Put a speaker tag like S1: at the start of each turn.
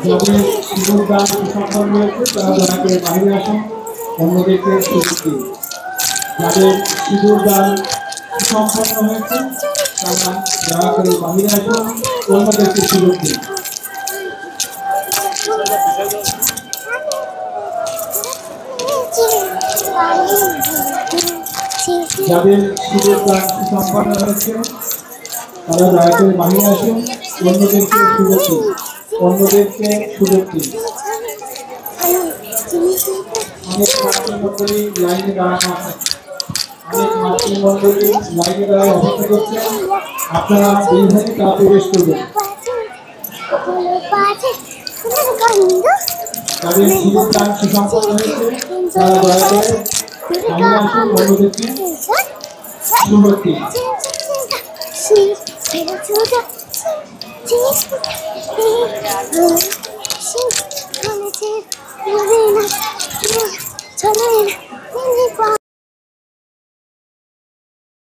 S1: যাদের শিশুর দান সম্পন্ন হয়েছে তারা দয়া করে বাইরে আসুন, অন্যদেরকে সুযোগ দিন। যাদের শিশুর দান সম্পন্ন হয়েছে তারা দয়া করে বাইরে আসুন, অন্যদেরকে সুযোগ দিন। যাদের শিশুর দান সম্পন্ন হয়েছে তারা দয়া করে বাইরে আসুন, অন্যদেরকে সুযোগ দিন। অন্যদেরকে সুযোগ দিন। অনেক মাতৃমণ্ডলী লাইনে দাঁড়ানো আছে, অনেক মাতৃমণ্ডলী লাইনে দাঁড়ায় অপেক্ষা করছেন, আপনারা এইভাবে তা প্রবেশ করবেন। তাদের জীবন দান সুসম্পন্ন হয়েছে তারা দয়া করে বাইরে আসুন, অন্যদেরকে সুযোগ দিন।
S2: Cheese,